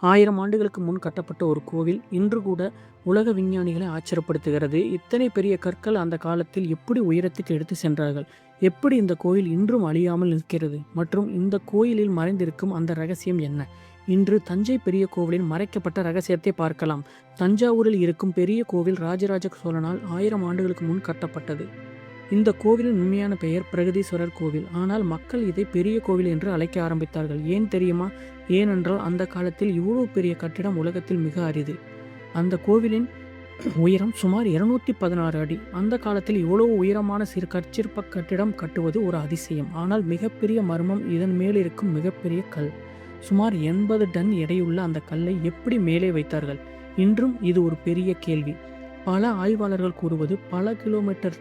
1000 ஆண்டுகளுக்கு முன் கட்டப்பட்ட ஒரு கோவில் இன்று கூட உலக விஞ்ஞானிகளை ஆச்சரியப்படுத்துகிறது. இத்தனை பெரிய கற்கள் அந்த காலத்தில் எப்படி உயரத்துக்கு எடுத்து சென்றார்கள்? எப்படி இந்த கோயில் இன்றும் அழியாமல் நிற்கிறது? மற்றும் இந்த கோயிலில் மறைந்திருக்கும் அந்த ரகசியம் என்ன? இன்று தஞ்சை பெரிய கோவிலின் மறைக்கப்பட்ட ரகசியத்தை பார்க்கலாம். தஞ்சாவூரில் இருக்கும் பெரிய கோவில் ராஜராஜ சோழனால் 1000 ஆண்டுகளுக்கு முன் கட்டப்பட்டது. இந்த கோவிலின் உண்மையான பெயர் பிரகதீஸ்வரர் கோவில். ஆனால் மக்கள் இதை பெரிய கோவில் என்று அழைக்க ஆரம்பித்தார்கள். ஏன் தெரியுமா? ஏனென்றால் அந்த காலத்தில் இவ்வளவு பெரிய கட்டிடம் உலகத்தில் மிக அரிது. அந்த கோவிலின் உயரம் சுமார் 216 அடி. அந்த காலத்தில் இவ்வளவு உயரமான கற்சிற்ப கட்டிடம் கட்டுவது ஒரு அதிசயம். ஆனால் மிகப்பெரிய மர்மம் இதன் மேலிருக்கும் மிகப்பெரிய கல். சுமார் 80 டன் எடையுள்ள அந்த கல்லை எப்படி மேலே வைத்தார்கள்? இன்றும் இது ஒரு பெரிய கேள்வி. பல ஆய்வாளர்கள் கூறுவது பல கிலோமீட்டர்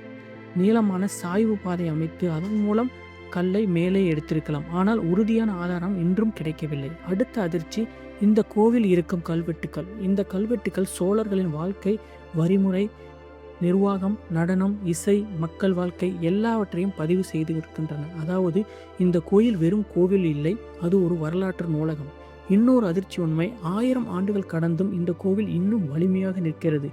நீளமான சாய்வு பாதை அமைத்து அதன் மூலம் கல்லை மேலே எடுத்திருக்கலாம். ஆனால் உறுதியான ஆதாரம் இன்றும் கிடைக்கவில்லை. அடுத்த அதிர்ச்சி, இந்த கோவில் இருக்கும் கல்வெட்டுக்கள். இந்த கல்வெட்டுக்கள் சோழர்களின் வாழ்க்கை, வரிமுறை, நிர்வாகம், நடனம், இசை, மக்கள் வாழ்க்கை எல்லாவற்றையும் பதிவு செய்து இருக்கின்றன. அதாவது இந்த கோயில் வெறும் கோவில் இல்லை, அது ஒரு வரலாற்று நூலகம். இன்னொரு அதிர்ச்சி உண்மை, 1000 ஆண்டுகள் கடந்தும் இந்த கோவில் இன்னும் வலிமையாக நிற்கிறது.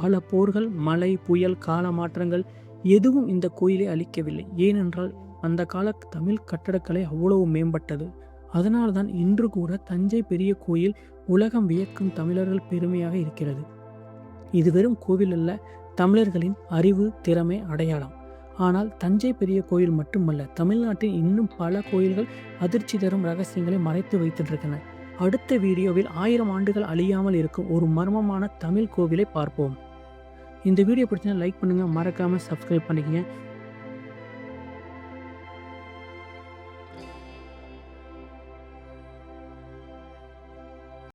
பல போர்கள், மழை, புயல், கால மாற்றங்கள் எதுவும் இந்த கோயிலை அழிக்கவில்லை. ஏனென்றால் அந்த கால தமிழ் கட்டடக்கலை அவ்வளவு மேம்பட்டது. அதனால்தான் இன்று கூட தஞ்சை பெரிய கோயில் உலகம் வியக்கும் தமிழர்கள் பெருமையாக இருக்கிறது. இது வெறும் கோவில் அல்ல, தமிழர்களின் அறிவு, திறமை, அடையாளம். ஆனால் தஞ்சை பெரிய கோயில் மட்டுமல்ல, தமிழ்நாட்டில் இன்னும் பல கோயில்கள் அதிர்ச்சி தரும் ரகசியங்களை மறைத்து வைத்திருக்கின்றன. அடுத்த வீடியோவில் 1000 ஆண்டுகள் அழியாமல் இருக்கும் ஒரு மர்மமான தமிழ் கோவிலை பார்ப்போம். இந்த வீடியோ பிடிச்சா லைக் பண்ணுங்கள், மறக்காமல் சப்ஸ்கிரைப் பண்ணிக்கங்க.